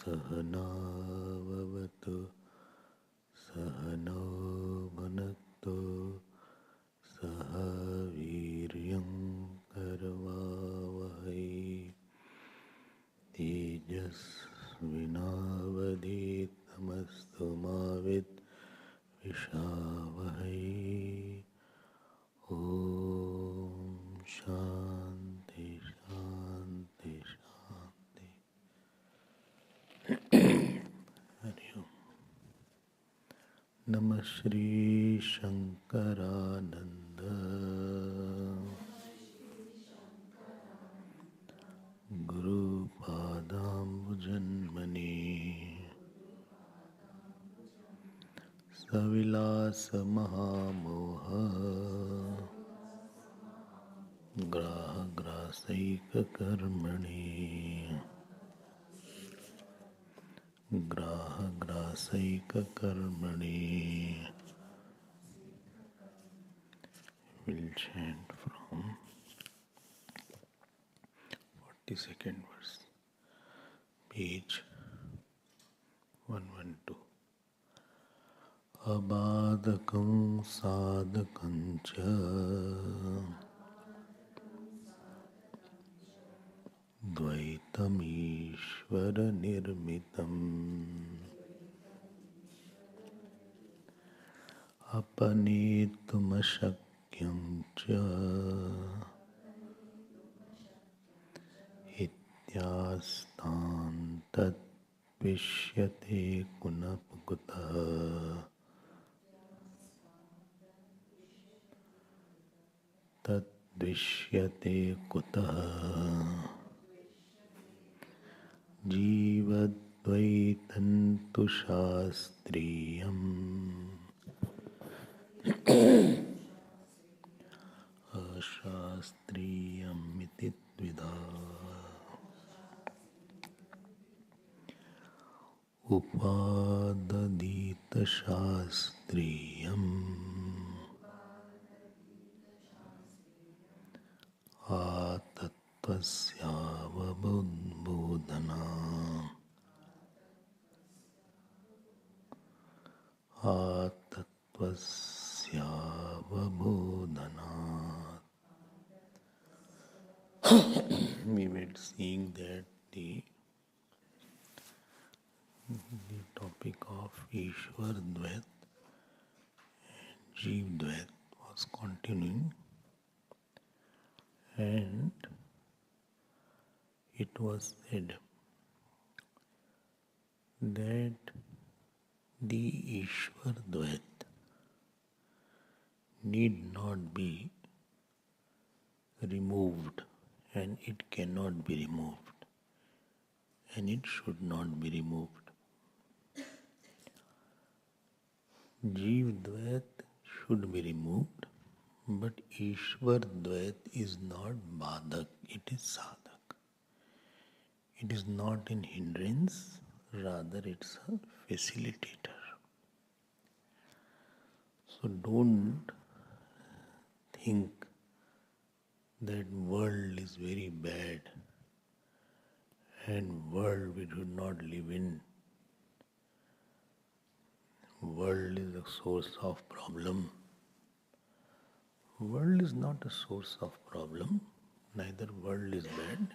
सहनाववतु सहनौ भुनक्तु सह वीर्यं करवावहै तेजस्विनावधीतमस्तु मा विद्विषावहै। ॐ शान्ति शान्ति शान्ति। हरि ओम। नमः Shri Shankaranand गुरुपादाम्बुजन्मने सविलास महामोह ग्राहग्रासैककर्मणे ग्राहग्रासैककर्मणे। We'll chant from 42nd verse, page 112. Abadakam sadakam cha dvaitam Iswara nirmitam apanetum shakyam cha ityastan tat vishyate kunapukutah tat vishyate kutah जीवद्वैतन्तु शास्त्रीयम् अशास्त्रीयमिति द्विधा उपाददीतशास्त्रीयम् आतत्त्वस्यावबोधना आतत्त्वस्यावबोधनात्. We were seeing that the topic of Ishwar Dvait and Jeev Dvait was continuing, and it was said that the Ishwar Dvait need not be removed, and it cannot be removed, and it should not be removed. Jeev Dvait should be removed, but Ishwar Dvait is not Badak, it is Sadak. It is not an hindrance, rather it's a facilitator. So don't think that world is very bad and world we should not live in. World is a source of problem. World is not a source of problem, neither world is bad.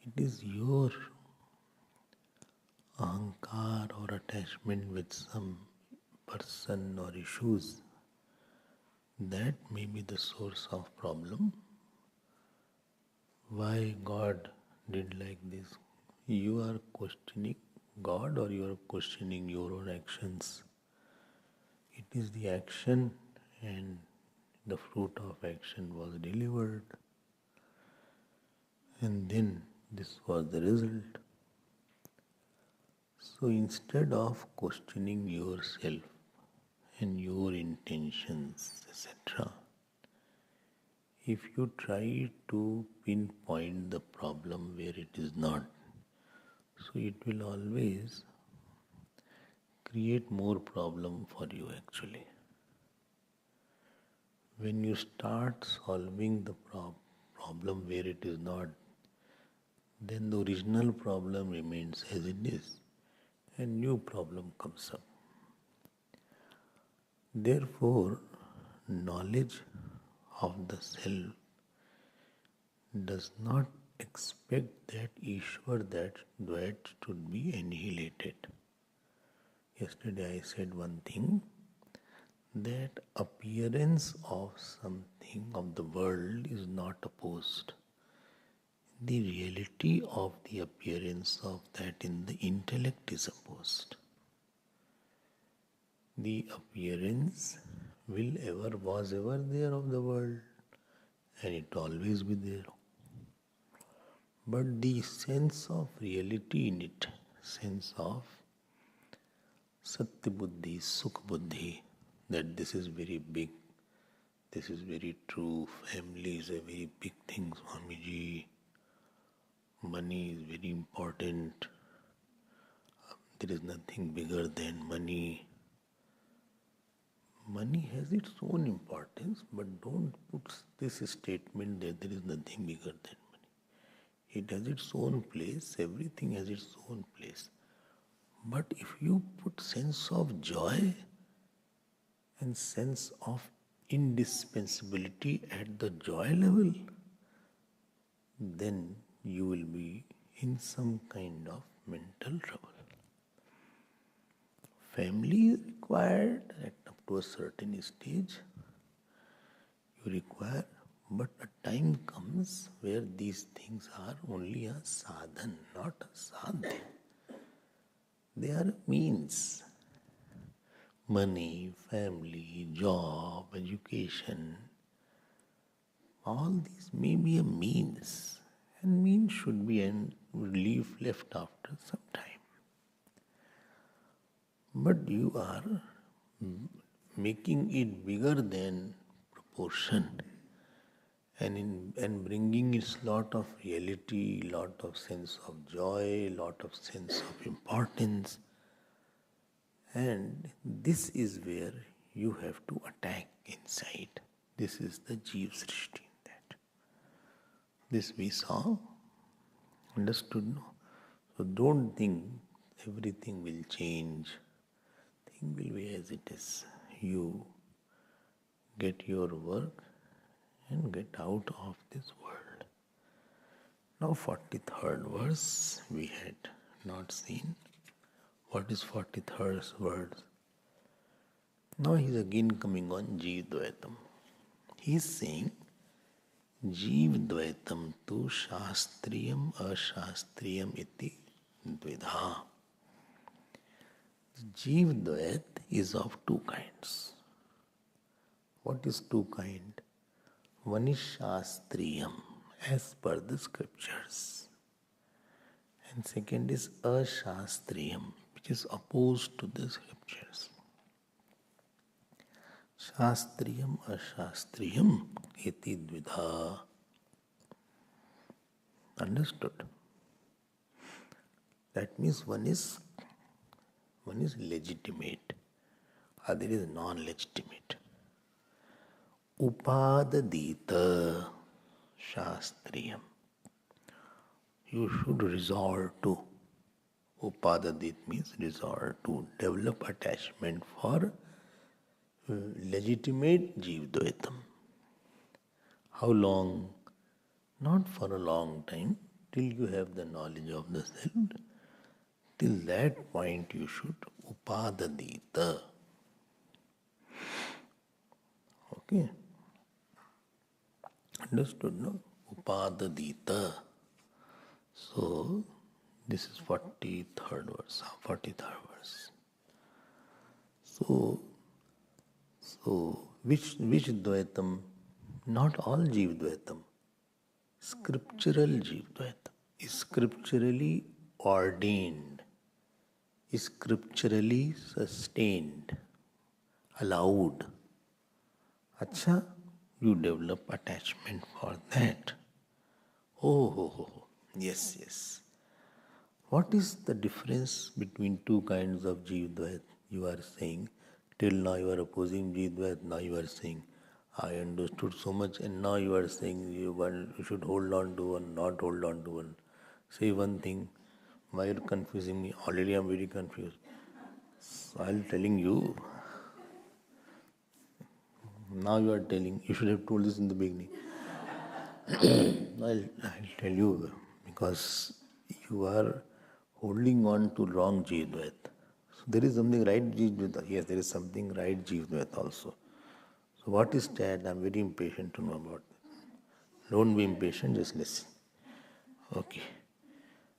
It is your ahankar or attachment with some person or issues that may be the source of problem. Why God did like this? You are questioning God or you are questioning your own actions. It is the action and the fruit of action was delivered, and then this was the result. So instead of questioning yourself and your intentions, etc., if you try to pinpoint the problem where it is not, so it will always create more problem for you actually. When you start solving the problem where it is not, then the original problem remains as it is, and new problem comes up. Therefore, knowledge of the self does not expect that Ishwar, that Dvait should be annihilated. Yesterday I said one thing, that appearance of something of the world is not opposed. The reality of the appearance of that in the intellect is opposed. The appearance was ever there of the world, and it will always be there. But the sense of reality in it, sense of Satya Buddhi, Sukha Buddhi, that this is very big, this is very true, family is a very big thing, Swamiji, money is very important, there is nothing bigger than money. Money has its own importance, but don't put this statement that there is nothing bigger than money. It has its own place, everything has its own place. But if you put sense of joy and sense of indispensability at the joy level, then you will be in some kind of mental trouble. Family is required up to a certain stage. You require, but a time comes where these things are only a sadhan, not a sadhya. They are means. Money, family, job, education, all these may be a means, and means should be and relief left after some time. But you are making it bigger than proportion, and bringing its lot of reality, lot of sense of joy, lot of sense of importance. And this is where you have to attack inside. This is the Jeev Srishti in that. This we saw, understood, no? So don't think everything will change. Thing will be as it is. You get your work and get out of this world. Now 43rd verse we had not seen. What is 43rd verse? Now he is again coming on Jeev Dvaitam. He is saying, Jeev Dvaitam tu Shastriyam Ashastriyam iti dvidha. Jeev Dvait is of two kinds. What is two kind? One is Shastriyam, as per the scriptures. And second is Ashastriyam, which is opposed to the scriptures. Shastriyam Ashastriyam iti dvidha. Understood? That means one is legitimate, other is non-legitimate. Upadadita Shastriyam. You should resort to. Upadadit means resort to, develop attachment for legitimate Jeev Dvaitam. How long? Not for a long time, till you have the knowledge of the self. Till that point you should upadadita. Okay? Understood, no? Upadadita. So, this is 43rd verse. 43rd verse. So which Dvaitam? Not all Jeev Dvaitam. Scriptural Jeev Dvaitam is scripturally ordained, is scripturally sustained, allowed. Acha, you develop attachment for that. Oh, yes. What is the difference between two kinds of Jeev Dvait? You are saying, till now you are opposing Jeev Dvait, now you are saying, I understood so much, and now you are saying you should hold on to one, not hold on to one. say one thing. Why are you confusing me? Already I'm very confused. So I'm telling you. Now you are telling. You should have told this in the beginning. I'll tell you because you are holding on to wrong Jivdvait. So there is something right Jivdvait. Yes, there is something right Jivdvait also. So what is that? I'm very impatient to know about this. Don't be impatient, just listen. Okay.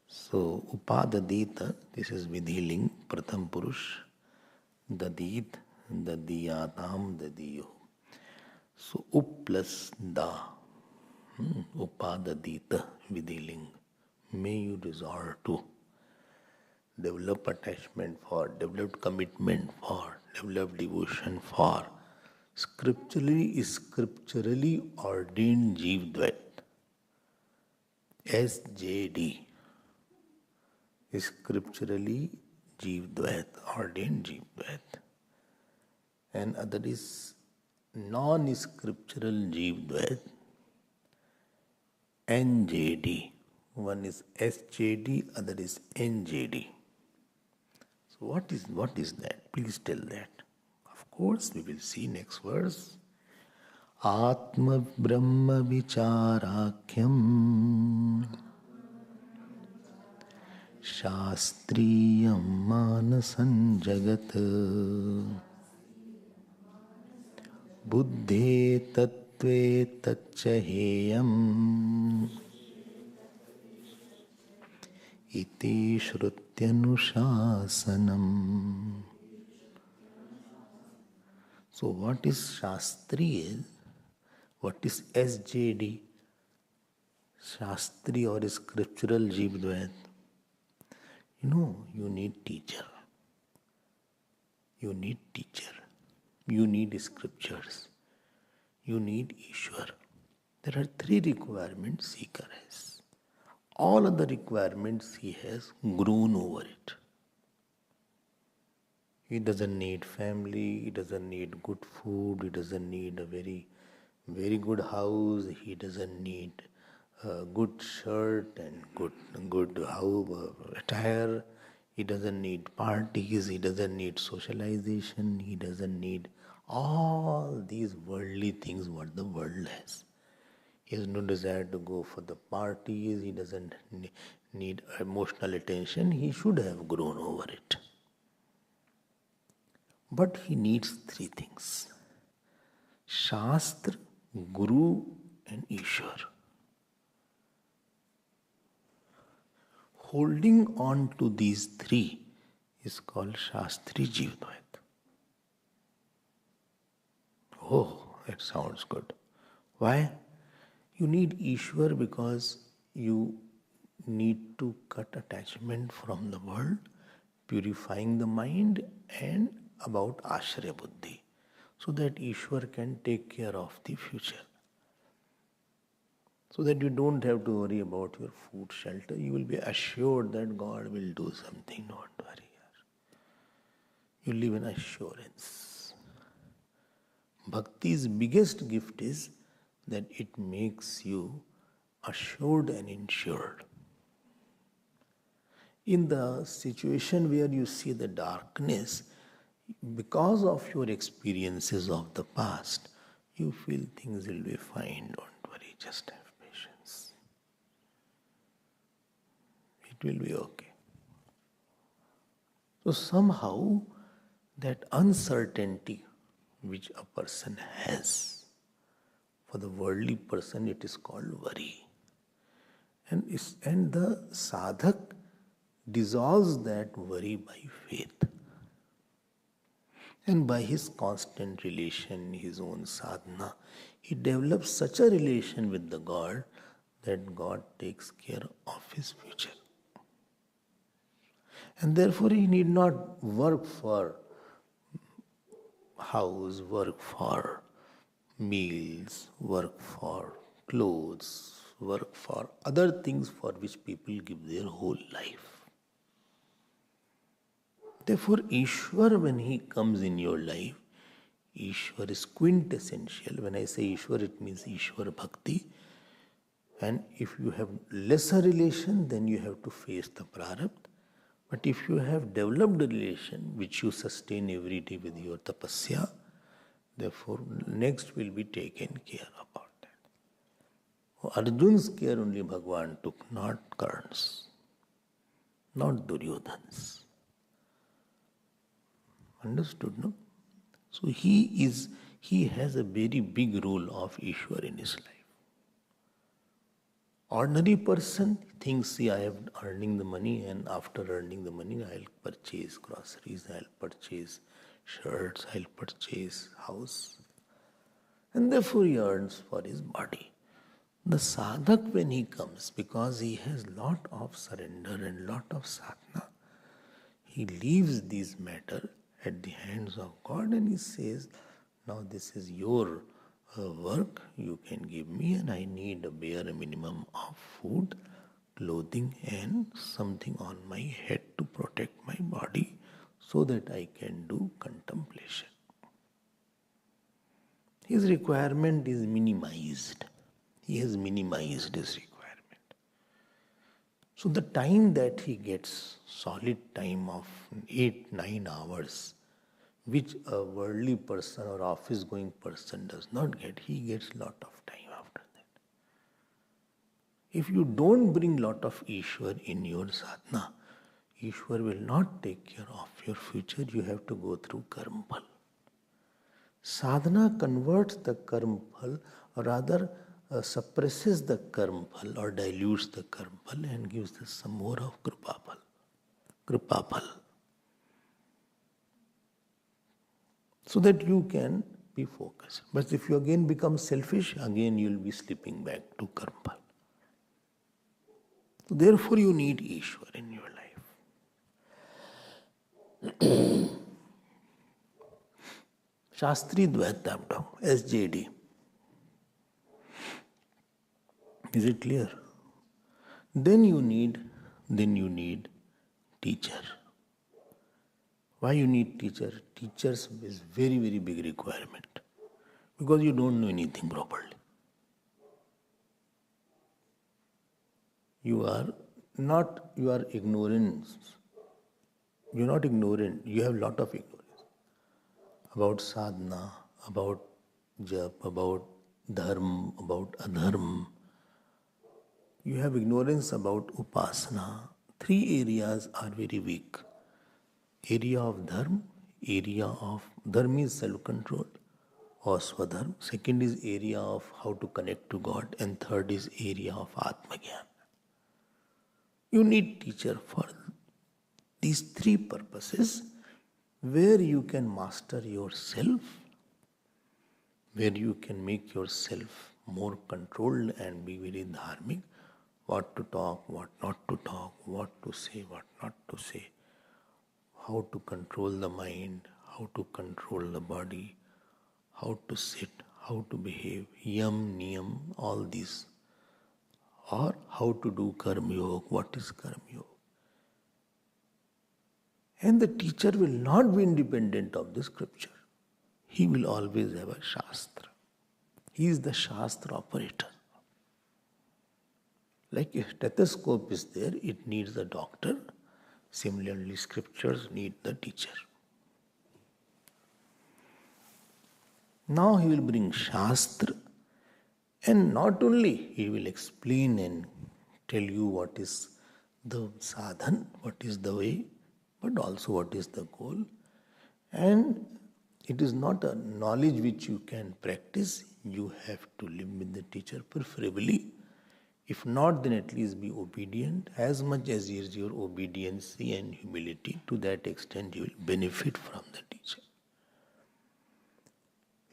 So Upadadita, this is Vidhiling, Pratham Purush, Dadit, Dadiyatam, Dadiyo. So Up plus Da. Upadadita Vidhiling. May you resolve to develop attachment for, develop commitment for, develop devotion for scripturally ordained Jivdvait. SJD. Scripturally Jivdvait, ordained Jivdvait. And other is non-scriptural Jivdvait. NJD. One is SJD, other is NJD. So what is that? Please tell that. Of course, we will see next verse. Atma Brahma Vicharakhyam Shastriyam Manasan Jagat Buddhe Tattve Tachaheyam Iti Shrutyanushasanam. So what is Shastriya? What is SJD? Shastri or scriptural Jivdvait? You need teacher. You need teacher. You need scriptures. You need Ishwar. There are 3 requirements seeker has. All other requirements he has grown over it. He doesn't need family, he doesn't need good food, he doesn't need a very, very good house, he doesn't need a good shirt and good attire, he doesn't need parties, he doesn't need socialization, he doesn't need all these worldly things what the world has. He has no desire to go for the parties, he doesn't need emotional attention, he should have grown over it. But he needs 3 things. Shastra, Guru and Ishwar. Holding on to these 3 is called Shastri Jivdvait. Oh, that sounds good. Why? You need Ishwar because you need to cut attachment from the world, purifying the mind and about Ashraya Buddhi, so that Ishwar can take care of the future. So that you don't have to worry about your food, shelter. You will be assured that God will do something, don't worry. You live in assurance. Bhakti's biggest gift is that it makes you assured and insured. In the situation where you see the darkness, because of your experiences of the past, you feel things will be fine, don't worry, just have patience. It will be okay. So somehow that uncertainty which a person has, for the worldly person it is called worry. And the sadhak dissolves that worry by faith. And by his constant relation, his own sadhana, he develops such a relation with the God that God takes care of his future. And therefore he need not work for house, work for meals, work for clothes, work for other things for which people give their whole life. Therefore, Ishwar, when he comes in your life, Ishwar is quintessential. When I say Ishwar, it means Ishwar Bhakti. And if you have lesser relation, then you have to face the prarabdha. But if you have developed a relation which you sustain every day with your tapasya, therefore next will be taken care about that. Arjun's care only Bhagavan took, not Karna's, not Duryodhan's. Understood, no? So he has a very big role of Ishwar in his life. Ordinary person thinks, see, I am earning the money, and after earning the money, I'll purchase groceries, I'll purchase shirts, I'll purchase house. And therefore he earns for his body. The sadhak, when he comes, because he has lot of surrender and lot of sadhana, he leaves this matter at the hands of God and he says, now this is your work you can give me, and I need a bare minimum of food, clothing and something on my head to protect my body so that I can do contemplation. His requirement is minimized. He has minimized his requirement. So the time that he gets, solid time of 8-9 hours, which a worldly person or office going person does not get, he gets lot of time after that. If you don't bring lot of Ishwar in your sadhana, Ishwar will not take care of your future. You have to go through karma phal. Sadhana converts the karma phal, or rather suppresses the karma phal or dilutes the karma phal and gives us some more of kripa phal. Kripa phal. So that you can be focused. But if you again become selfish, again you will be slipping back to karma phal. So therefore you need Ishwar in your life. Shastri Dvaita, SJD. Is it clear? Then you need teacher. Why you need teacher? Teachers is very, very big requirement. Because you don't know anything properly. You are ignorant. You are not ignorant. You have lot of ignorance. About sadhana, about jap, about dharma, about adharma. You have ignorance about upasana. 3 areas are very weak. Area of dharma, dharma is self-control or swadharma. Second is area of how to connect to God, and third is area of atmagyan. You need teacher for these 3 purposes, where you can master yourself, where you can make yourself more controlled and be very dharmic, what to talk, what not to talk, what to say, what not to say, how to control the mind, how to control the body, how to sit, how to behave, yam, niyam, all these. Or how to do karma yoga, what is karma yoga. And the teacher will not be independent of the scripture. He will always have a shastra. He is the shastra operator. Like a stethoscope is there, it needs a doctor. Similarly, scriptures need the teacher. Now he will bring shastra, and not only he will explain and tell you what is the sadhan, what is the way, but also what is the goal. And it is not a knowledge which you can practice. You have to live with the teacher, preferably. If not, then at least be obedient. As much as is your obedience and humility, to that extent you will benefit from the teacher.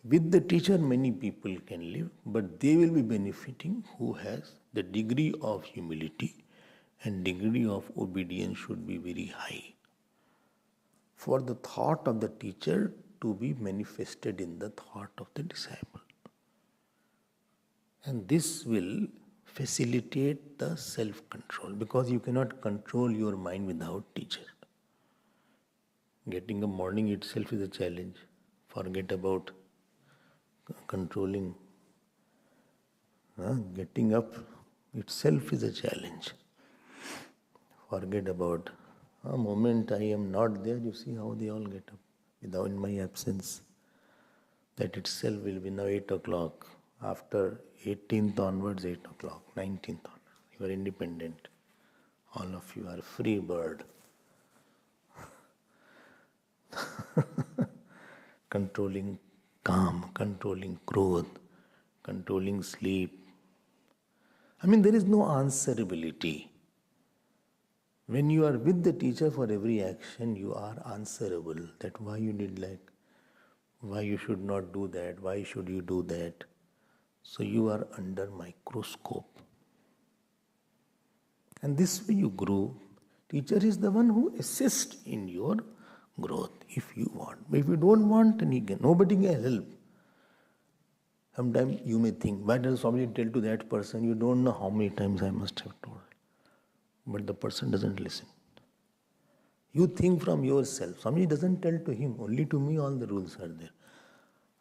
With the teacher, many people can live, but they will be benefiting who has the degree of humility, and degree of obedience should be very high, for the thought of the teacher to be manifested in the thought of the disciple. And this will facilitate the self-control, because you cannot control your mind without teacher. Getting up morning itself is a challenge. Forget about controlling. Getting up itself is a challenge. Forget about a moment I am not there, you see how they all get up without in my absence. That itself will be now 8 o'clock. After 18th onwards, 8 o'clock, 19th onwards. You are independent. All of you are free bird. Controlling calm, controlling growth, controlling sleep. I mean, there is no answerability. When you are with the teacher for every action, you are answerable. That why you did why you should not do that, why should you do that. So you are under microscope. And this way you grow. Teacher is the one who assists in your growth if you want. But if you don't want, then nobody can help. Sometimes you may think, why does somebody tell to that person? You don't know how many times I must have told. But the person doesn't listen. You think from yourself. Somebody doesn't tell to him. Only to me all the rules are there.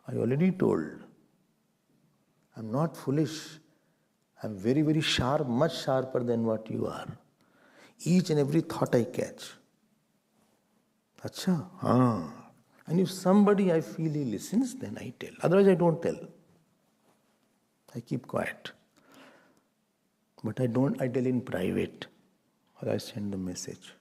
I already told. I'm not foolish. I'm very, very sharp, much sharper than what you are. Each and every thought I catch. Acha, And if somebody I feel he listens, then I tell. Otherwise I don't tell. I keep quiet. But I tell in private. Or I send the message.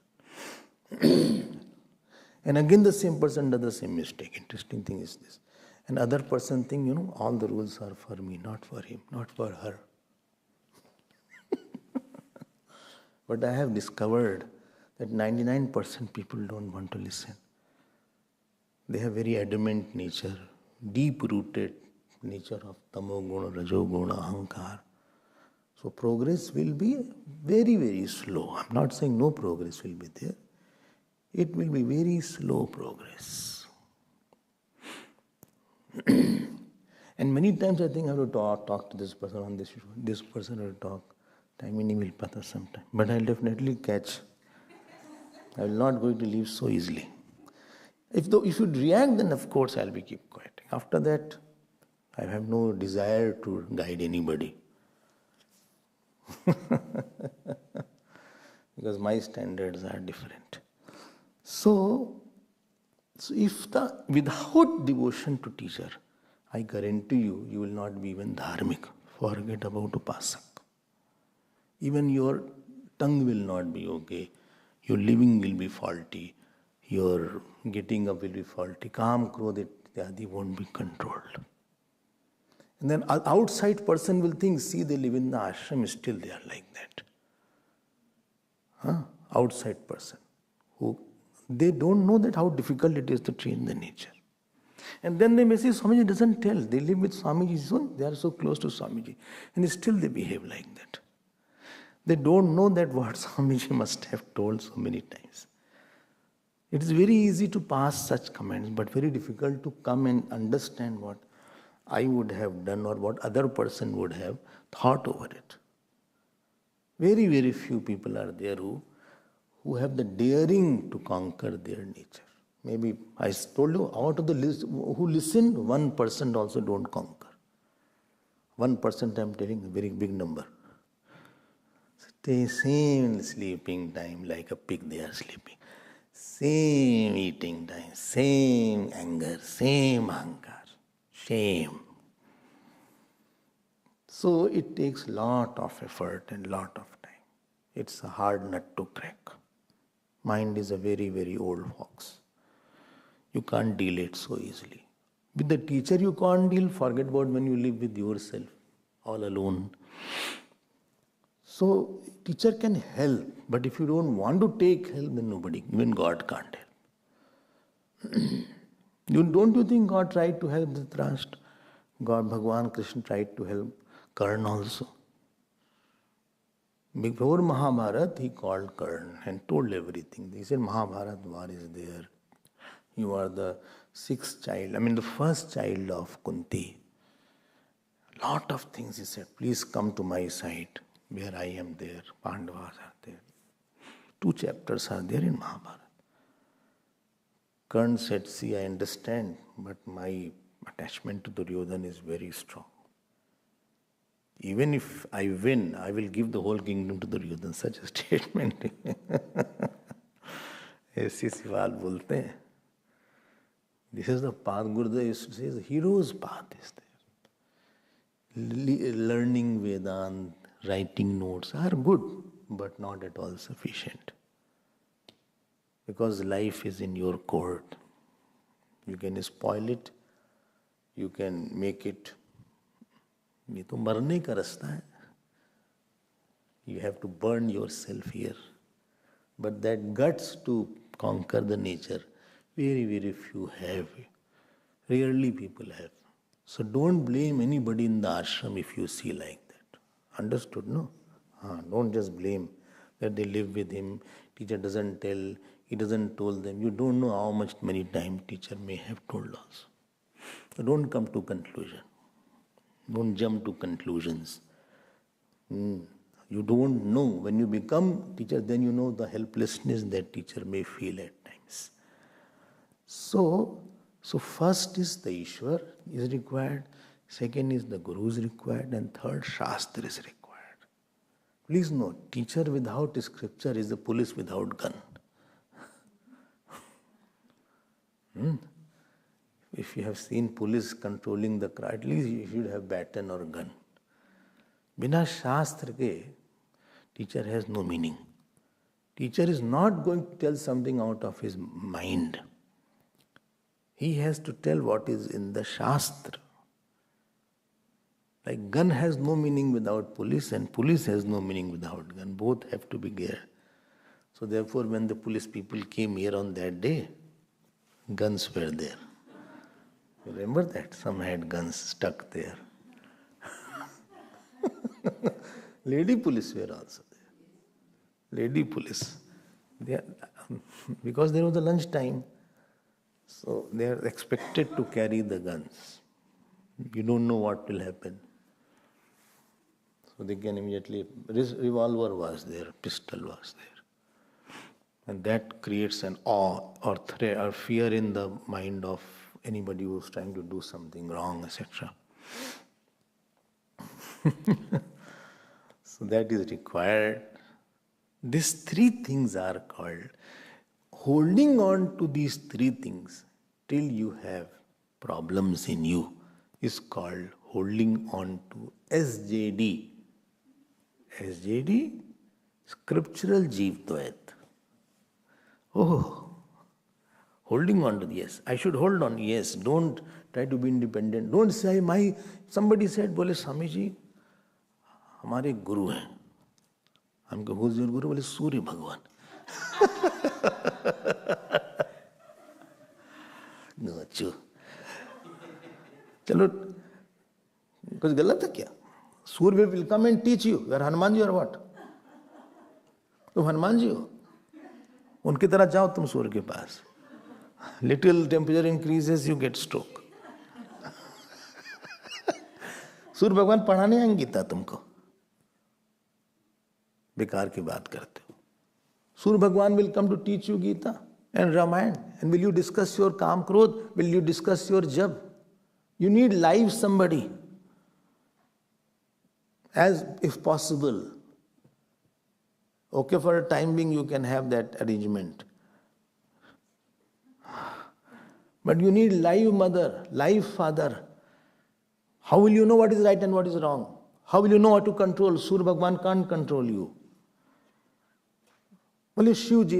And again the same person does the same mistake. Interesting thing is this. And other person think, all the rules are for me, not for him, not for her. But I have discovered that 99% people don't want to listen. They have very adamant nature, deep-rooted nature of tamoguna, rajoguna, ahankar. So progress will be very, very slow. I'm not saying no progress will be there. It will be very slow progress. And many times I think I have to talk to this person on this issue. This person will talk. Time in will pata sometime. But I'll definitely catch. I will not going to leave so easily. If you react, then of course I'll be keep quiet. After that, I have no desire to guide anybody. Because my standards are different. So without devotion to teacher, I guarantee you will not be even dharmic. Forget about upasak. Even your tongue will not be okay. Your living will be faulty. Your getting up will be faulty. Kam, krodh, ityadi won't be controlled. And then outside person will think, see, they live in the ashram, still they are like that. Outside person. They don't know that how difficult it is to change the nature. And then they may say, Swamiji doesn't tell. They live with Swamiji, so they are so close to Swamiji. And still they behave like that. They don't know that what Swamiji must have told so many times. It is very easy to pass such comments, but very difficult to come and understand what I would have done or what other person would have thought over it. Very, very few people are there who have the daring to conquer their nature. Maybe I told you, out of the list who listened, 1% also don't conquer. 1% I am telling, a very big number. Stay same sleeping time like a pig they are sleeping. Same eating time, same anger, same ahankar, shame. So it takes lot of effort and lot of time. It's a hard nut to crack. Mind is a very, very old fox. You can't deal it so easily. With the teacher you can't deal, forget about when you live with yourself, all alone. So teacher can help, but if you don't want to take help, then nobody, even God can't help. Don't you think God tried to help Dhritarashtra? God, Bhagavan Krishna tried to help Karna also. Before Mahabharata, he called Karna and told everything. He said, Mahabharata war is there. You are the the first child of Kunti. Lot of things he said. Please come to my side. Where I am there, Pandavas are there. 2 chapters are there in Mahabharata. Karna said, see, I understand, but my attachment to Duryodhana is very strong. Even if I win, I will give the whole kingdom to Duryodhana. Such a statement. ऐसी सी बात बोलते हैं. This is the path Gurudev says, hero's path is there. Learning Vedanta, writing notes are good, but not at all sufficient. Because life is in your court. You can spoil it, you can make it. ये तो मरने का रास्ता है. You have to burn yourself here. But that guts to conquer the nature, very, very few have. Rarely people have. So don't blame anybody in the ashram if you see like that. Understood, no? Don't just blame that they live with him. Teacher doesn't tell, he doesn't told them. You don't know how much many times teacher may have told us. So don't come to conclusion. Don't jump to conclusions. You don't know. When you become teacher, then you know the helplessness that teacher may feel at times. So first is the Ishwar is required, second is the Guru is required, and third Shastra is required. Please note, teacher without scripture is the police without gun. If you have seen police controlling the crowd, at least you should have baton or gun. Bina Shastra ke, teacher has no meaning. Teacher is not going to tell something out of his mind. He has to tell what is in the Shastra. Like gun has no meaning without police, and police has no meaning without gun. Both have to be there. So therefore, when the police people came here on that day, guns were there. Remember that? Some had guns stuck there. Lady police were also there. Lady police. Because there was a lunch time, so they are expected to carry the guns. You don't know what will happen. So they can immediately, revolver was there, pistol was there. And that creates an awe or threat or fear in the mind of anybody who is trying to do something wrong, etc. So that is required. These three things are called. Holding on to these three things till you have problems in you is called holding on to SJD. SJD? Scriptural Jeev Dvait. Oh, holding on to yes. I should hold on. Yes, don't try to be independent. Don't say somebody said, बोले स्वामी जी, हमारे गुरु हैं. हम कहे, who's your guru? बोले सूर्य भगवान. No, चलो कुछ गलत है क्या? सूर्य will come and teach you. You are Hanuman ji or what? तुम हनुमान जी हो. उनकी तरह जाओ तुम सूर्य के पास. Little temperature increases, you get stroke. सूर्य भगवान पढ़ाने आएंगे गीता तुमको. बेकार की बात करते हो. सूर्य भगवान will come to teach you Gita and Ramayana. And will you discuss your Kam Krodh? Will you discuss your Jab? You need live somebody. As if possible. Okay, for a time being you can have that arrangement. But you need live mother, live father. How will you know what is right and what is wrong? How will you know how to control? Surya Bhagwan can't control you. बोले शिव जी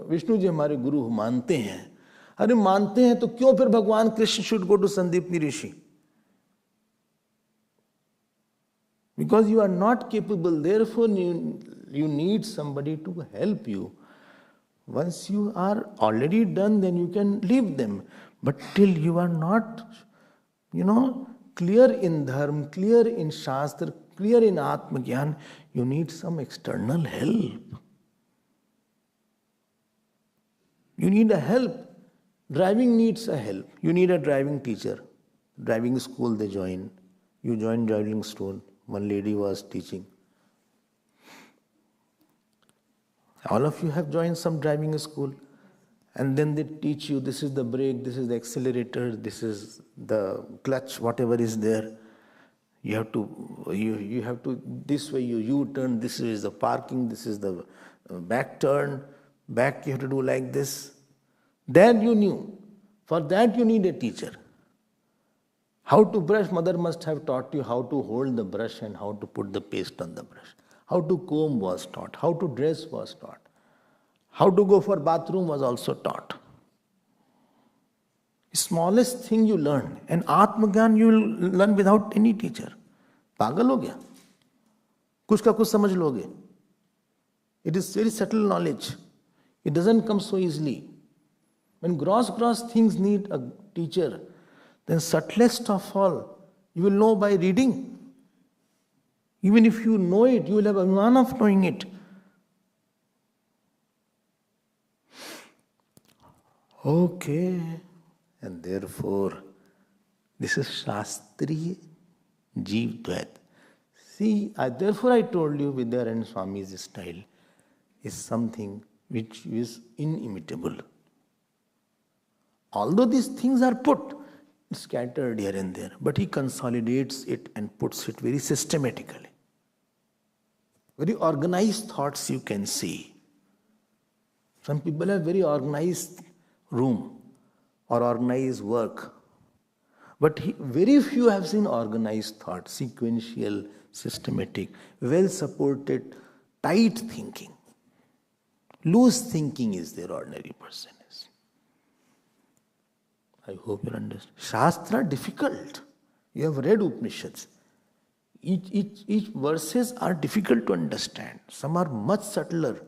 विष्णु जी हमारे गुरु मानते हैं. अरे मानते हैं तो क्यों फिर भगवान Krishna should go to Sandeepni Rishi? Because you are not capable, therefore you need somebody to help you. Once you are already done, then you can leave them. But till you are not, clear in dharma, clear in shastra, clear in atma gyan, you need some external help. You need a help. Driving needs a help. You need a driving teacher. Driving school they join. You join driving school. One lady was teaching. All of you have joined some driving school. And then they teach you, this is the brake, this is the accelerator, this is the clutch, whatever is there. You have to, this way you U-turn, this is the parking, this is the back turn, back you have to do like this. Then you knew. For that you need a teacher. How to brush, mother must have taught you how to hold the brush and how to put the paste on the brush. How to comb was taught. How to dress was taught. How to go for bathroom was also taught. Smallest thing you learn. And Atmagyan you will learn without any teacher. पागल हो गया? कुछ का कुछ समझ लोगे. It is very subtle knowledge. It doesn't come so easily. When gross things need a teacher, then subtlest of all, you will know by reading. Even if you know it, you will have abhiman of knowing it. Okay. And therefore, this is Shastri Jeev Dvait. See, therefore I told you Vidyaranya Swami's style is something which is inimitable. Although these things are put scattered here and there, but he consolidates it and puts it very systematically. Very organized thoughts you can see. Some people have very organized room or organized work. But very few have seen organized thought, sequential, systematic, well-supported, tight thinking. Loose thinking is their ordinary person is. I hope you understand. Shastra difficult. You have read Upanishads. Each verses are difficult to understand. Some are much subtler.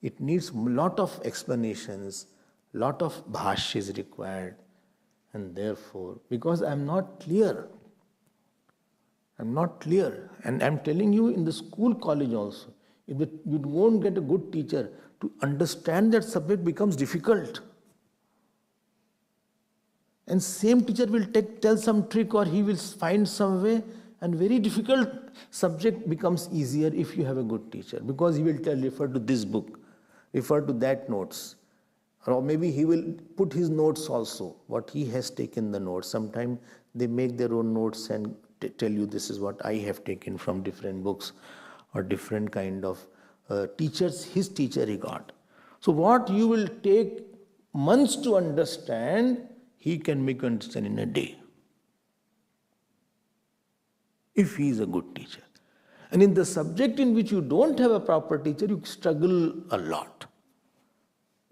It needs a lot of explanations, lot of bhashya is required. And therefore, because I am not clear, and I'm telling you in the school, college also, if you won't get a good teacher, to understand that subject becomes difficult. And same teacher will tell some trick or he will find some way, and very difficult subject becomes easier if you have a good teacher, because he will refer to this book, refer to that notes. Or maybe he will put his notes also, what he has taken the notes. Sometimes they make their own notes and tell you this is what I have taken from different books or different kind of teachers, his teacher he got. So what you will take months to understand, he can make you understand in a day. If he is a good teacher. And in the subject in which you don't have a proper teacher, you struggle a lot.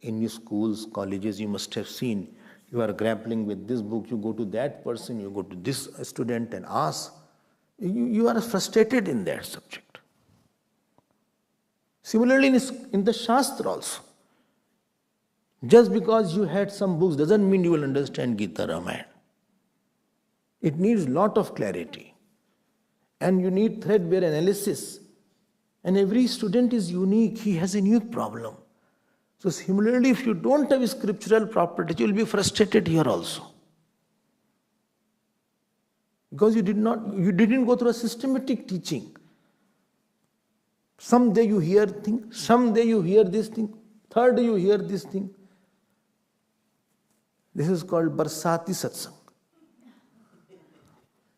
In your schools, colleges, you must have seen, you are grappling with this book, you go to that person, you go to this student and ask. You are frustrated in that subject. Similarly, in the Shastra also. Just because you had some books doesn't mean you will understand Gita Ramayana. It needs lot of clarity. And you need threadbare analysis. And every student is unique, he has a unique problem. So similarly, if you don't have scriptural property, you will be frustrated here also. Because you didn't go through a systematic teaching. Some day you hear thing, some day you hear this thing, third day you hear this thing. This is called Barsati Satsang.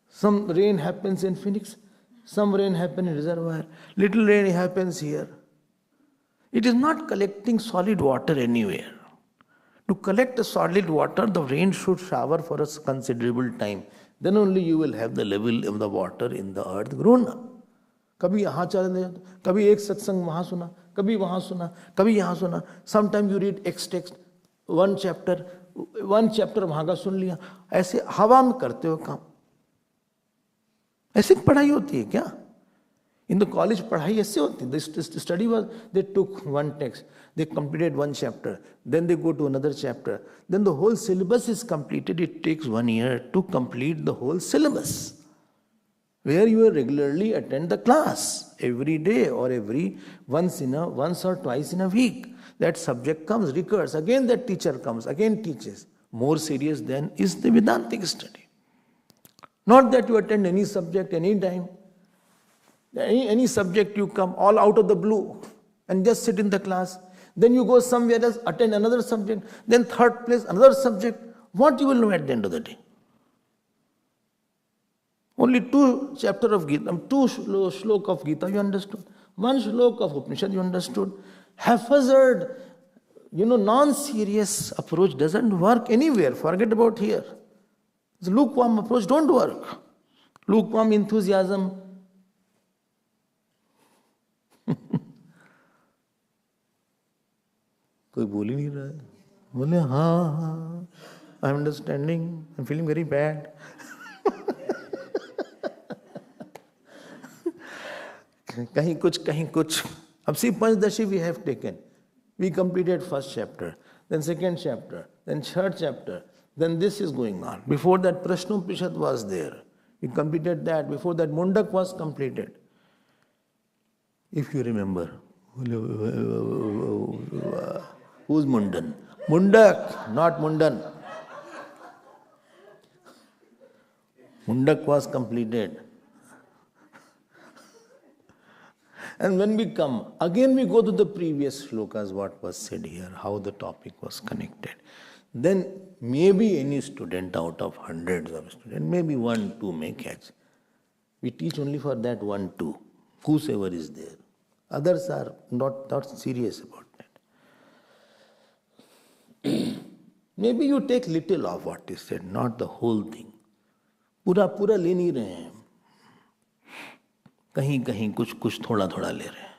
Some rain happens in Phoenix, some rain happens in reservoir, little rain happens here. It is not collecting solid water anywhere. To collect the solid water, the rain should shower for a considerable time. Then only you will have the level of the water in the earth grown up. कभी यहाँ चले जाते, कभी एक सत्संग वहाँ सुना, कभी वहाँ सुना, कभी यहाँ सुना. Sometimes you read X text, one chapter वहाँ का सुन लिया. ऐसे हवा में करते हो काम. ऐसे पढ़ाई होती है क्या? In the college, padhai aise hoti. The study was, they took one text, they completed one chapter, then they go to another chapter. Then the whole syllabus is completed. It takes 1 year to complete the whole syllabus. Where you regularly attend the class every day or once or twice in a week. That subject comes, recurs. Again that teacher comes, again teaches. More serious than is the Vedantic study. Not that you attend any subject any time. Any subject you come all out of the blue and just sit in the class. Then you go somewhere else, attend another subject. Then third place, another subject. What you will know at the end of the day? Only 2 chapters of Gita, 2 shloka of Gita you understood. 1 shloka of Upanishad you understood. Haphazard, non-serious approach doesn't work anywhere. Forget about here. The lukewarm approach don't work. Lukewarm enthusiasm. कोई बोल ही नहीं रहा है. बोले हाँ, I'm understanding. I'm feeling very bad. कहीं कुछ. अब see, Panchadashi we have taken. We completed 1st chapter, then 2nd chapter, then 3rd chapter, then this is going on. Before that, Prashnopanishad was there. We completed that. Before that, Mundak was completed. If you remember, who's Mundan? Mundak, not Mundan. Mundak was completed. And when we come, again we go to the previous shlokas, what was said here, how the topic was connected. Then maybe any student out of hundreds of students, maybe 1, 2 may catch. We teach only for that 1, 2, whosoever is there. Others are not serious about that. Maybe you take little of what is said, not the whole thing. पूरा ले नहीं रहे हैं. कहीं कुछ थोड़ा ले रहे हैं.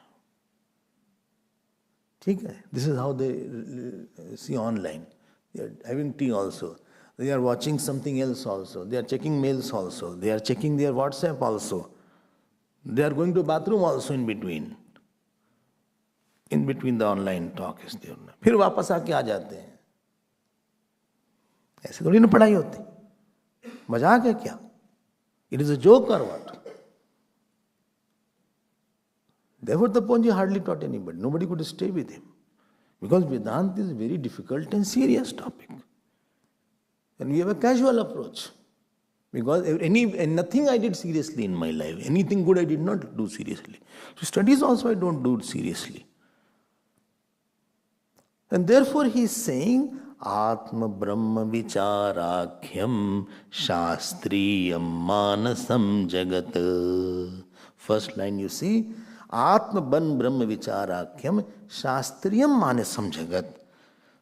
ठीक है? This is how they see online. They are having tea also. They are watching something else also. They are checking mails also. They are checking their WhatsApp also. They are going to bathroom also in between. In between the online talk is there. फिर वापस आके आ जाते हैं. ऐसे थोड़ी ना पढ़ाई होती. मजाक है क्या? It is a joke or what? Therefore, the Ponji hardly taught anybody. Nobody could stay with him. Because Vedanta is a very difficult and serious topic. And we have a casual approach. Because nothing I did seriously in my life. Anything good I did not do seriously. So studies also I don't do it seriously. And therefore he is saying, Atma Brahma Vicharakhyam Shastriyam Manasam Jagat. First line you see, Atma Brahma Vicharakhyam Shastriyam Manasam Jagat.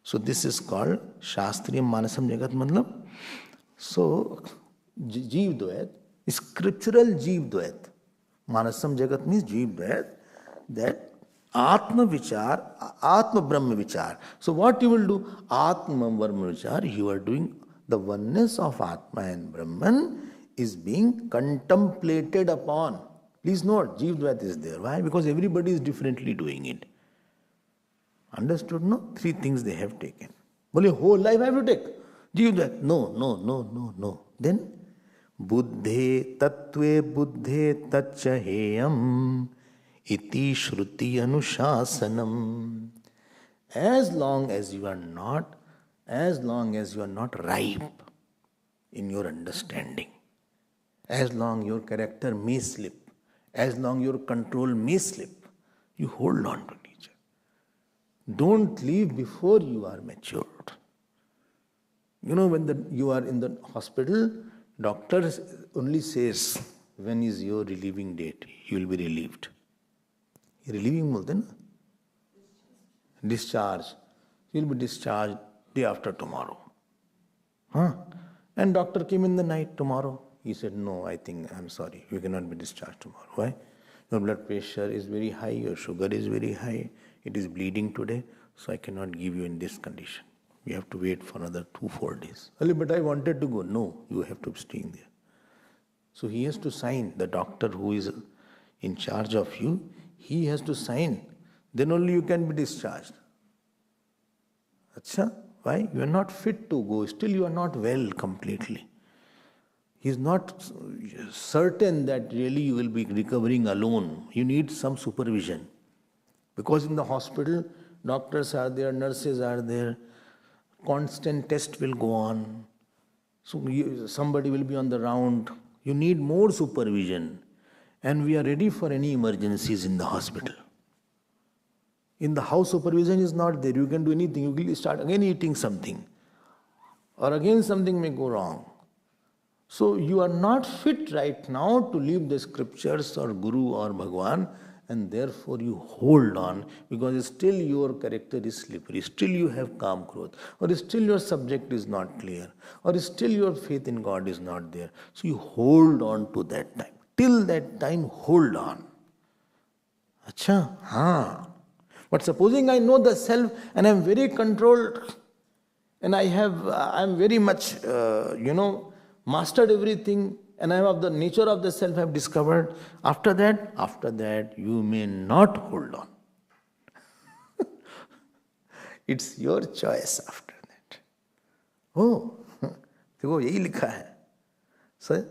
So this is called Shastriyam Manasam Jagat Matlab. So Jeev Dvait, scriptural Jeev Dvait. Manasam Jagat means Jeev Dvait, that Atma Vichar, Atma Brahma Vichar. So what you will do? Atma Brahma Vichar, you are doing the oneness of Atma and Brahman is being contemplated upon. Please note, Jeev Dvait is there. Why? Because everybody is differently doing it. Understood? No? 3 things they have taken. Bole, whole life I have to take. Jeev Dvait. No. Then, Buddhe Tattve Buddhe Tachaheyam Iti Shruti Anushasanam. As long as you are not ripe in your understanding, as long your character may slip, as long your control may slip, you hold on to nature. Don't leave before you are matured. When you are in the hospital, doctor only says, when is your relieving date? You will be relieved. Relieving bolte na? Discharge. You will be discharged day after tomorrow. And doctor came in the night tomorrow. He said, no, I'm sorry, you cannot be discharged tomorrow. Why? Your blood pressure is very high, your sugar is very high, it is bleeding today, so I cannot give you in this condition. You have to wait for another 2-4 days. But I wanted to go. No, you have to stay in there. So he has to sign, the doctor who is in charge of you, he has to sign. Then only you can be discharged. Achha? Why? You are not fit to go. Still you are not well completely. He is not certain that really you will be recovering alone. You need some supervision. Because in the hospital, doctors are there, nurses are there, constant test will go on. So somebody will be on the round. You need more supervision. And we are ready for any emergencies in the hospital. In the house, supervision is not there. You can do anything. You will start again eating something. Or again something may go wrong. So you are not fit right now to leave the scriptures or Guru or Bhagwan, and therefore you hold on because still your character is slippery, still you have calm growth, or still your subject is not clear, or still your faith in God is not there. So you hold on to that time. Till that time, hold on. Acha, हाँ. But supposing I know the self and I am very controlled and I am very much, mastered everything and I am of the nature of the self I have discovered. After that, you may not hold on. It's your choice after that. Oh, देखो यही लिखा है. So,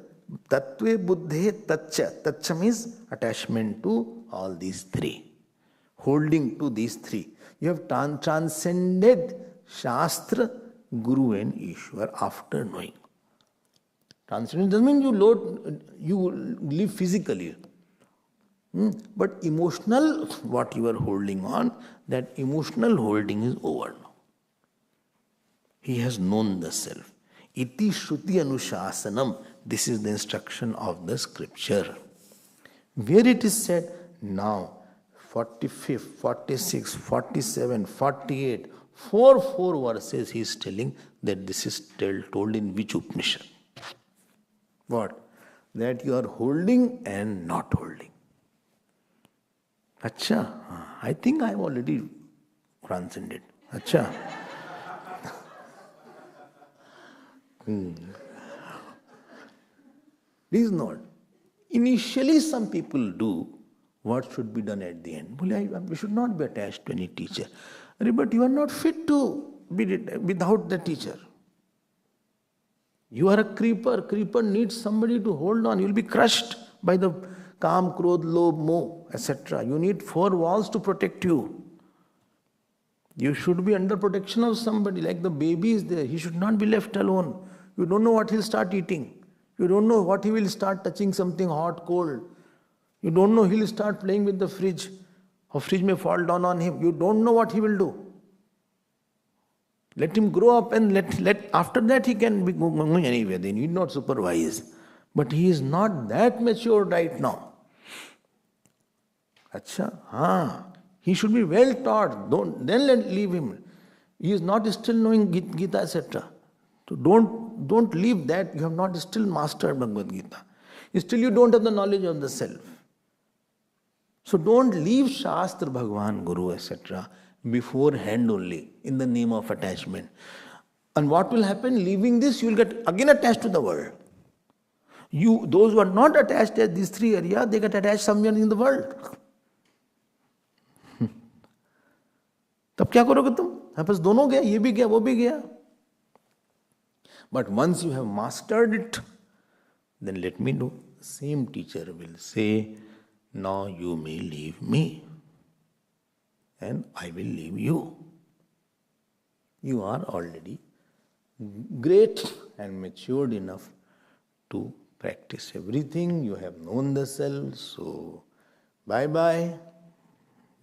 Tattve Buddhe Tatcha. Tatcha means attachment to all these three. Holding to these three. You have transcended Shastra, Guru and Ishwar after knowing. Transcendence doesn't mean you live physically. But emotional, what you are holding on, that emotional holding is over now. He has known the self. Iti Shruti Anushasanam. This is the instruction of the scripture. Where it is said, now, 45, 46, 47, 48, four verses he is telling that this is told in which Upanishad? What? That you are holding and not holding. Acha, I think I have already transcended. Acha. Please note, initially some people do what should be done at the end. We should not be attached to any teacher. But you are not fit to be without the teacher. You are a creeper. Creeper needs somebody to hold on. You will be crushed by the Kam, Krodh, Lobh, Moh, etc. You need 4 walls to protect you. You should be under protection of somebody. Like the baby is there. He should not be left alone. You don't know what he'll start eating. You don't know what he will start touching something hot, cold. You don't know he'll start playing with the fridge. Or fridge may fall down on him. You don't know what he will do. Let him grow up and let after that he can be going anywhere. They need not supervise. But he is not that mature right now. Acha, he should be well taught. Then leave him. He is not still knowing Gita, etc. So don't leave that. You have not still mastered Bhagavad Gita. Still you don't have the knowledge of the self. So don't leave Shastra, Bhagwan, Guru, etc. beforehand only in the name of attachment. And what will happen? Leaving this, you will get again attached to the world. Those who are not attached at these 3 areas, they get attached somewhere in the world. तब क्या करोगे तुम? बस दोनों गया, ये भी गया, वो भी गया. But once you have mastered it, then let me know. The same teacher will say, now you may leave me and I will leave you. You are already great and matured enough to practice everything. You have known the self, so bye-bye.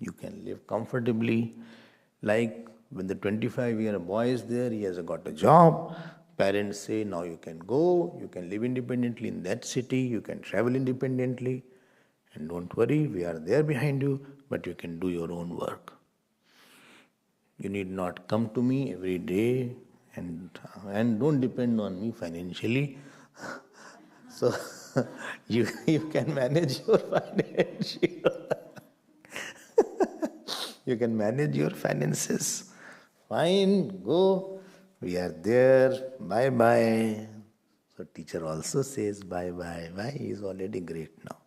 You can live comfortably. Like when the 25-year boy is there, he has got a job. Parents say, now you can go, you can live independently in that city, you can travel independently. And don't worry, we are there behind you, but you can do your own work. You need not come to me every day and don't depend on me financially. So you can manage your financial. You can manage your finances. Fine, go. We are there. Bye-bye. So teacher also says bye-bye. Why? He is already great now.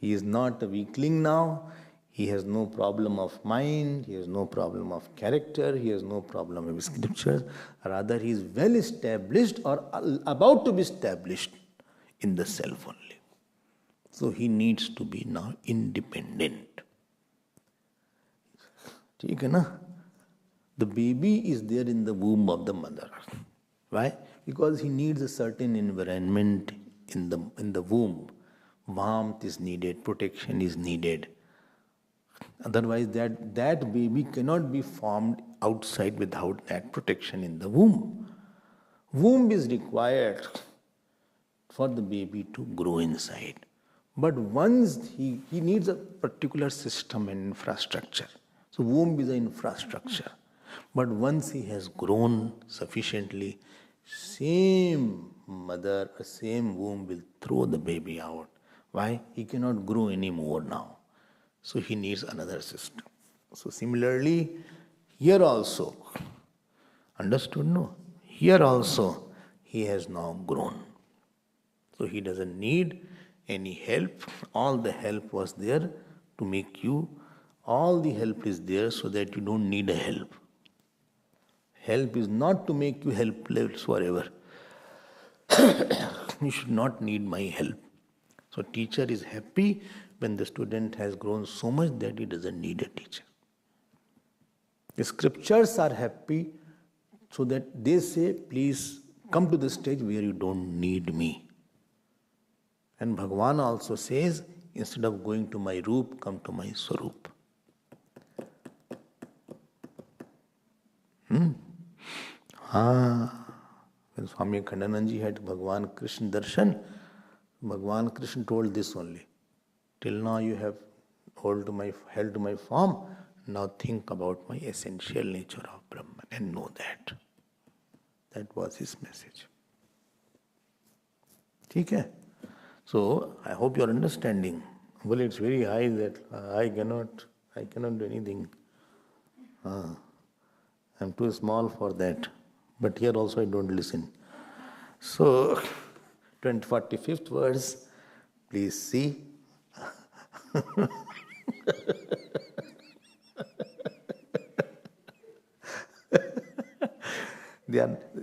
He is not a weakling now. He has no problem of mind. He has no problem of character. He has no problem of scriptures. Rather, he is well established or about to be established in the self only. So he needs to be now independent. ठीक है ना? The baby is there in the womb of the mother. Why? Because he needs a certain environment in the womb. Warmth is needed, protection is needed. Otherwise, that baby cannot be formed outside without that protection in the womb. Womb is required for the baby to grow inside. But once he needs a particular system and infrastructure. So womb is an infrastructure. But once he has grown sufficiently, same mother, same womb will throw the baby out. Why? He cannot grow anymore now. So he needs another system. So similarly, here also, understood? No? Here also, he has now grown. So he doesn't need any help. All the help was there to make you, all the help is there so that you don't need a help. Help is not to make you helpless forever. You should not need my help. So teacher is happy when the student has grown so much that he doesn't need a teacher. The scriptures are happy so that they say, please come to the stage where you don't need me. And Bhagavan also says, instead of going to my roop, come to my swarup. When Swami Abhedananda had Bhagavan Krishna darshan, Bhagavan Krishna told this only. Till now you have held to my form, now think about my essential nature of Brahman and know that. That was his message. Okay? So I hope you are understanding. Well, it's very high that I cannot do anything. I'm too small for that. But here also I don't listen. So, 45th verse, please see.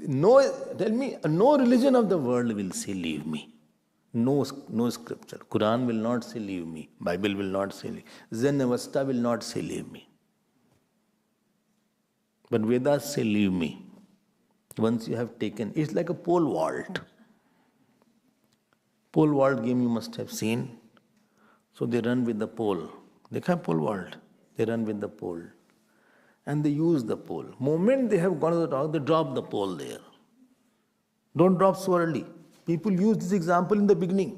No religion of the world will say leave me. No scripture. Quran will not say leave me. Bible will not say leave. Zen Avastha will not say leave me. But Vedas say leave me. Once you have taken, it's like a pole vault. Pole vault game you must have seen. So they run with the pole. They have pole vault. They run with the pole. And they use the pole. Moment they have gone to the top, they drop the pole there. Don't drop so early. People use this example in the beginning.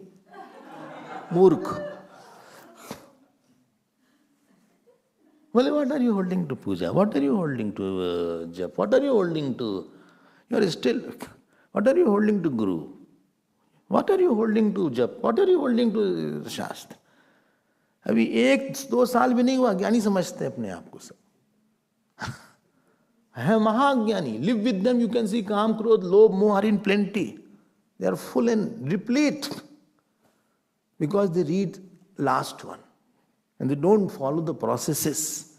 Murkh. Well, what are you holding to puja? What are you holding to jap? What are you holding to? You are still. What are you holding to guru? What are you holding to jap? What are you holding to shastra? अभी 1-2 साल भी नहीं हुआ ज्ञानी समझते हैं अपने आप को सब है महाज्ञानी. Live with them, you can see काम क्रोध लोभ मोह are in plenty. They are full and replete because they read last one and they don't follow the processes.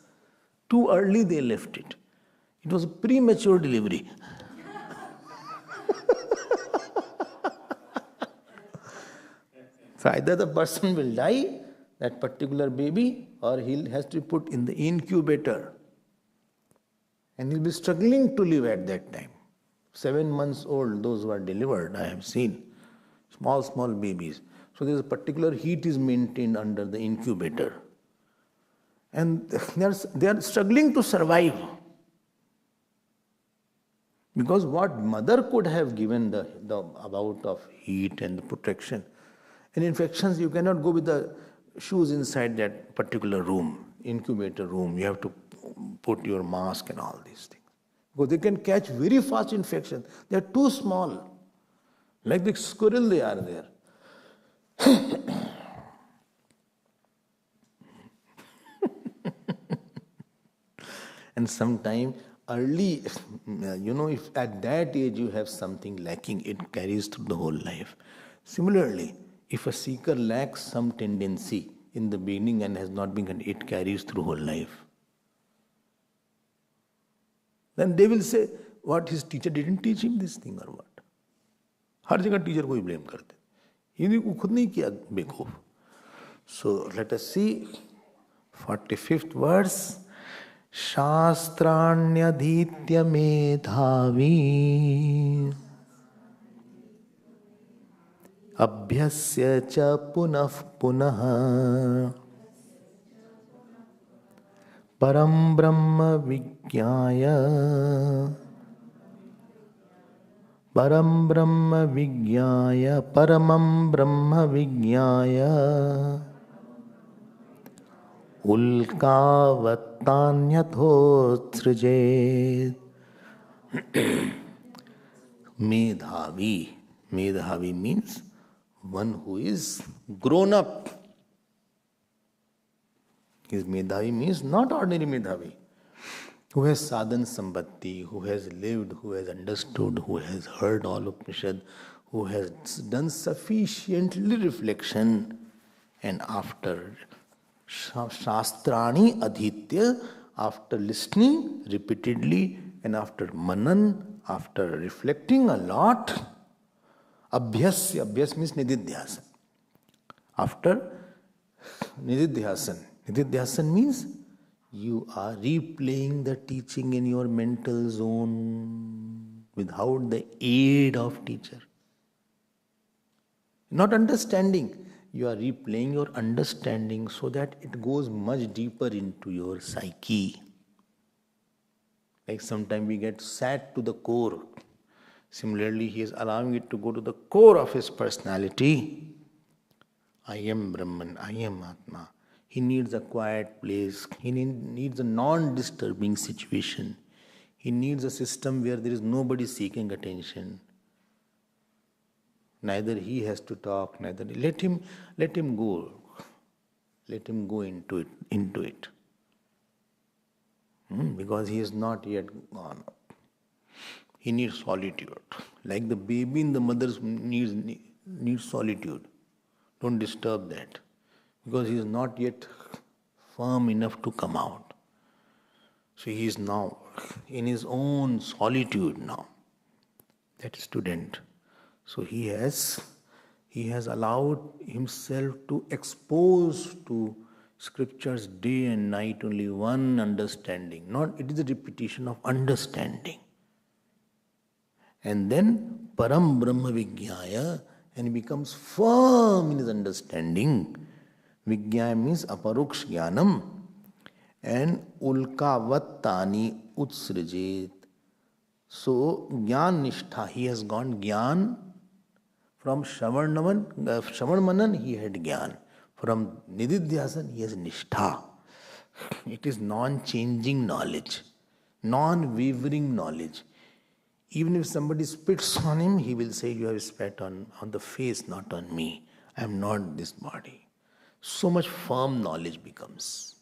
Too early they left it. It was a premature delivery. So either the person will die, that particular baby, or he has to be put in the incubator. And he'll be struggling to live at that time. 7 months old, those who are delivered, I have seen. Small babies. So there's a particular heat is maintained under the incubator. And they are struggling to survive. Because what mother could have given the amount of heat and the protection. In infections, you cannot go with the shoes inside that particular room, incubator room. You have to put your mask and all these things. Because they can catch very fast infection. They are too small. Like the squirrel they are there. And sometime early, if at that age you have something lacking, it carries through the whole life. Similarly, if a seeker lacks some tendency in the beginning and has not been, it carries through whole life. Then they will say, what, his teacher didn't teach him this thing or what? हर जगह teacher को ही blame करते, इन्हीं को खुद नहीं किया बेवकूफ. So let us see 45th verse. शास्त्राण्यधीत्य मेधावी अभ्यस्य च पुनः पुनः परम ब्रह्म विज्ञाय Paramam Brahma Vijnaya Ulkavatanyathotsrijet. Medhavi. Medhavi means one who is grown up. His Medhavi means not ordinary Medhavi. Who has sadhan sambatti, who has lived, who has understood, who has heard all Upanishad, who has done sufficiently reflection, and after Shastrani Adhitya, after listening repeatedly and after manan, after reflecting a lot, Abhyas means Nididhyasan. After Nididhyasan means you are replaying the teaching in your mental zone without the aid of teacher. Not understanding. You are replaying your understanding so that it goes much deeper into your psyche. Like sometimes we get sad to the core. Similarly, he is allowing it to go to the core of his personality. I am Brahman, I am Atma. He needs a quiet place. He needs a non-disturbing situation. He needs a system where there is nobody seeking attention. Neither he has to talk, neither let him go. Let him go into it. Because he is not yet gone up. He needs solitude. Like the baby in the mother's needs solitude. Don't disturb that. Because he is not yet firm enough to come out. So he is now in his own solitude now. That student. So he has allowed himself to expose to scriptures day and night only one understanding. It is a repetition of understanding. And then Param Brahma Vijnaya, and he becomes firm in his understanding. Vijnaya means aparuksh jnanam, and ulkavattani utsrijet. So jnana nishtha, he has gone jnana. From Shravan Manan, he had Gyan. From Nididhyasan, he has Nishtha. It is non-changing knowledge, non-wavering knowledge. Even if somebody spits on him, he will say, you have spat on the face, not on me. I am not this body. So much firm knowledge becomes.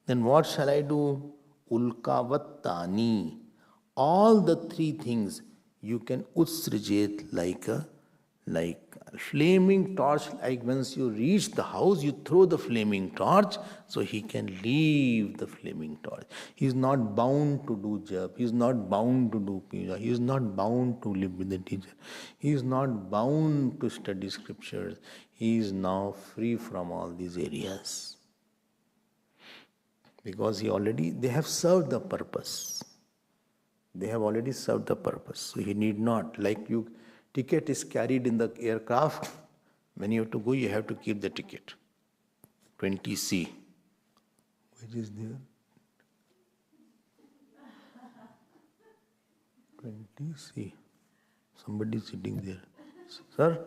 Then what shall I do? Ulkavattani. All the three things you can utsrijet like flaming torch. Like once you reach the house, you throw the flaming torch, so he can leave the flaming torch. He is not bound to do jap. He is not bound to do puja. He is not bound to live with the teacher. He is not bound to study scriptures. He is now free from all these areas. Because they have served the purpose. They have already served the purpose. So he need not, ticket is carried in the aircraft. When you have to go, you have to keep the ticket. 20C. Which is there? 20C. Somebody is sitting there. Sir,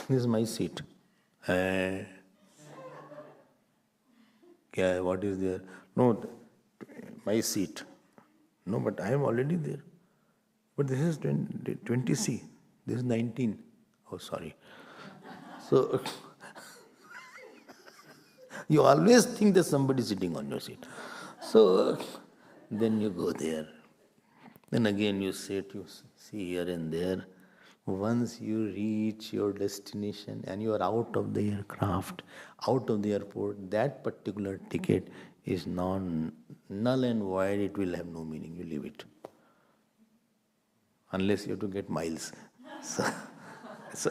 this is my seat. What is there? No, my seat. No, but I am already there. But this is 20C. This is 19. Oh, sorry. So, you always think there's somebody sitting on your seat. So, then you go there. Then again you sit, you see here and there. Once you reach your destination and you are out of the aircraft, out of the airport, that particular ticket is null and void. It will have no meaning. You leave it. Unless you have to get miles. So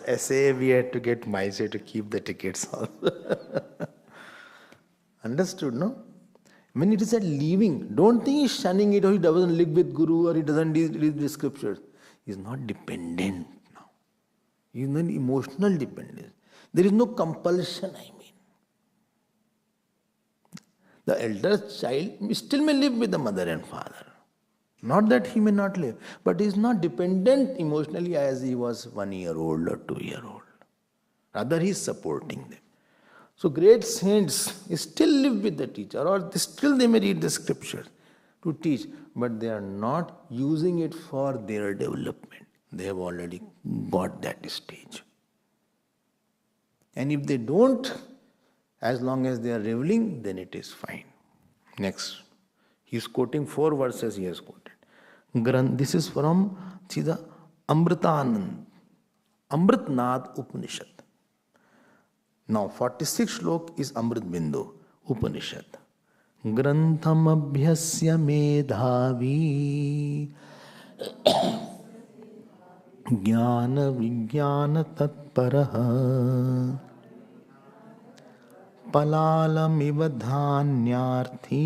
essay we had to get miles, you have to keep the tickets also. Understood, no? When it is at leaving, don't think he's shunning it or he doesn't live with Guru or he doesn't read the scriptures. He's not dependent now. He's not emotional dependence. There is no compulsion, I mean. The elder child still may live with the mother and father. Not that he may not live, but he is not dependent emotionally as he was 1 year old or 2 year old. Rather, he is supporting them. So great saints still live with the teacher, or still they may read the scriptures to teach, but they are not using it for their development. They have already got that stage. And if they don't, as long as they are reveling, then it is fine. Next, he is quoting 4 verses he has quoted. This is from the Amritanand, Amritnath Upanishad. Now, 46th shlok is Amrit Bindu Upanishad. Grantham abhyasya medhavi jnana vijnana tatparaha palalam iva dhanyarthi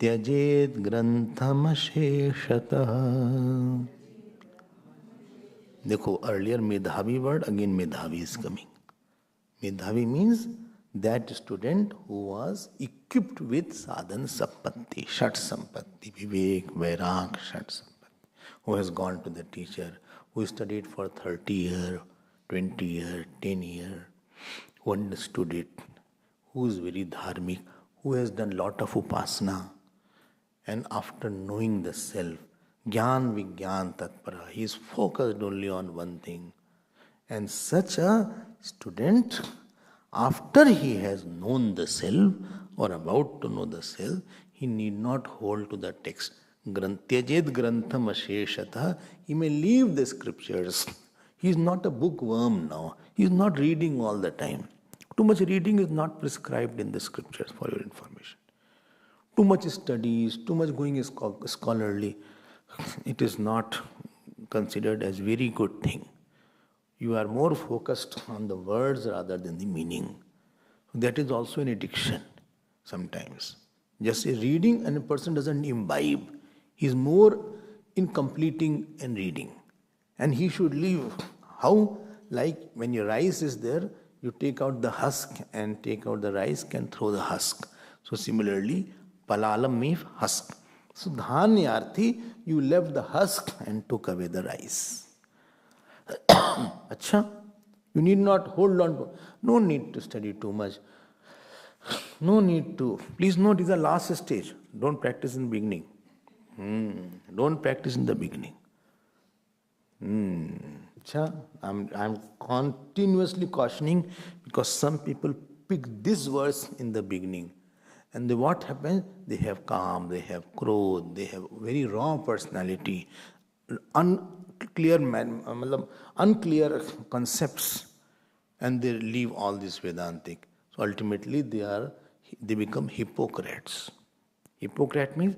त्यजेत ग्रंथम शेषतः. देखो, earlier मेधावी word, again मेधावी is coming. Medhavi means that student who was equipped with sadhan sampatti, shat sampatti, vivek, vairag, shat sampatti, who has gone to the teacher, who studied for 30 years, 20 years, 10 years, who understood it, who is very dharmic, who has done lot of upasana. And after knowing the self, Jnana Vijnana Tatpara, he is focused only on one thing. And such a student, after he has known the self or about to know the self, he need not hold to the text. Tyajed Grantham Asheshata, he may leave the scriptures. He is not a bookworm now. He is not reading all the time. Too much reading is not prescribed in the scriptures, for your information. Too much studies, too much going scholarly, it is not considered as very good thing. You are more focused on the words rather than the meaning. That is also an addiction sometimes. Just a reading and a person doesn't imbibe. He is more in completing and reading. And he should live. How? Like when your rice is there, you take out the husk and take out the rice and throw the husk. So similarly, palalam means husk. So dhanyarthi, you left the husk and took away the rice. Acha? You need not hold on to, no need to study too much. No need to. Please note, this is the last stage. Don't practice in the beginning. Don't practice in the beginning. Acha? I'm continuously cautioning because some people pick this verse in the beginning. And what happens? They have calm, they have growth, they have very raw personality, unclear concepts, and they leave all this Vedantic. So ultimately they become hypocrites. Hypocrite means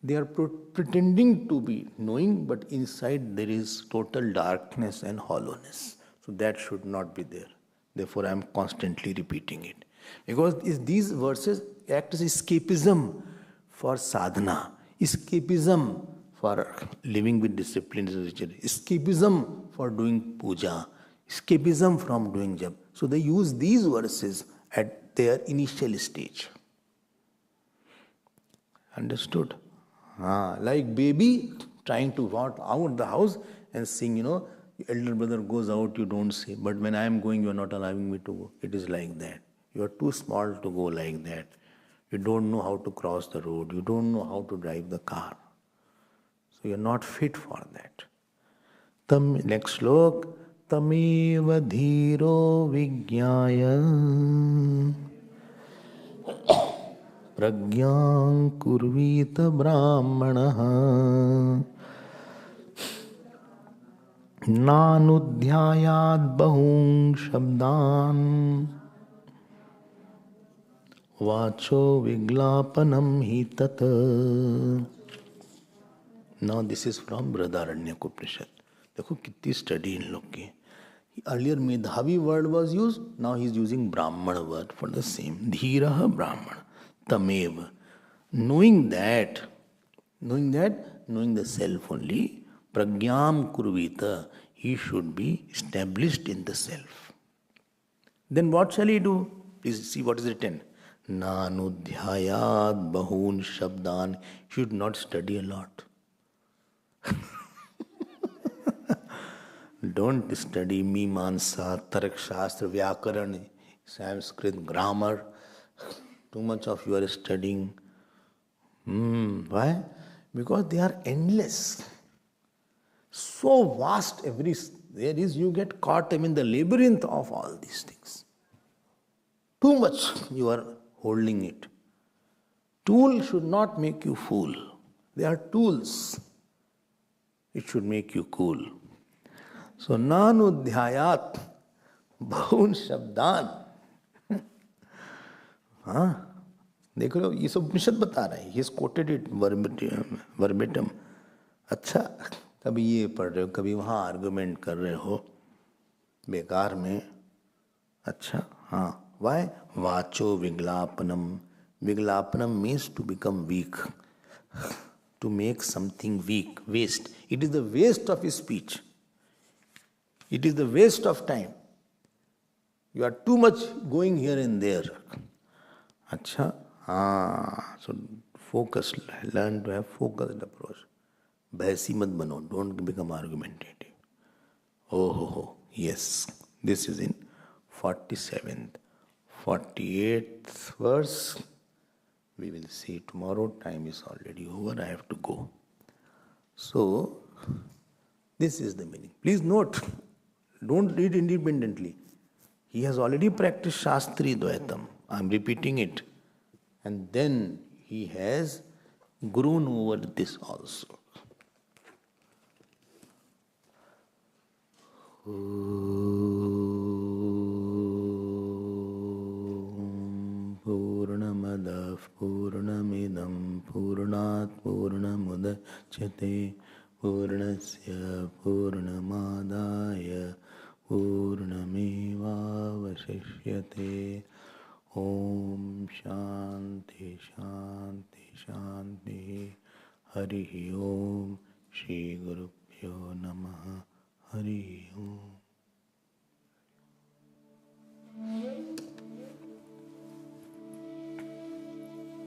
they are pretending to be knowing, but inside there is total darkness and hollowness. So that should not be there. Therefore I am constantly repeating it. Because these verses act as escapism for sadhana, escapism for living with discipline, escapism for doing puja, escapism from doing japa. So they use these verses at their initial stage. Understood? Like baby trying to walk out the house and saying, elder brother goes out, you don't say. But when I am going, you are not allowing me to go. It is like that. You are too small to go like that. You don't know how to cross the road. You don't know how to drive the car. So you are not fit for that. Next slok. Tameva dhiro vijnaya pragyam kurvita brahmanaha nanudhyayad bahung shabdan vacho viglapanam hi tat. Now this is from Brihadaranyaka Upanishad. देखो कितनी study in लोग की. Earlier Medhavi word was used, now he is using Brahman word for the same. Dhiraha Brahman. Tamev. Knowing the self only, pragyam kurvita, he should be established in the self. Then what shall he do? Please see what is written. Nanudhyayat bahun shabdan. Should not study a lot. Don't study Mimamsa, Tarak Shastra, Vyakaran, Sanskrit, grammar. Too much of you are studying. Why? Because they are endless. So vast there is, you get caught in the labyrinth of all these things. Too much you are holding it. Tool should not make you fool. They are tools. It should make you cool. So nanudhyayat bahun shabdan. हाँ देख रहे हो, ये सब उपनिषद बता रहे हैं. He is quoted it verbatim. अच्छा, कभी ये पढ़ रहे हो, कभी वहाँ आर्गुमेंट कर रहे हो बेकार में. अच्छा हाँ, वाई वाचो विग्लापनम. विग्लापनम means to become weak, to make something weak, waste. It is the waste of speech. It is the waste of time. You are too much going here and there. अच्छा हाँ, so focus, learn to have focused approach. बहसी मत बनो, don't become argumentative. Oh ho, yes, this is in 47th, 48th verse. We will see tomorrow. Time is already over. I have to go. So this is the meaning. Please note. Don't read independently. He has already practiced Shastri Dvaitam. I am repeating it. And then he has grown over this also. Purnamadav Purnamidam Purnat Purnamudachyate Purnasya Purnamadaya Purnamevavashishyate. Om Shanti Shanti Shanti. Hari Om. Shri Gurubhyo Namaha. Hari Om.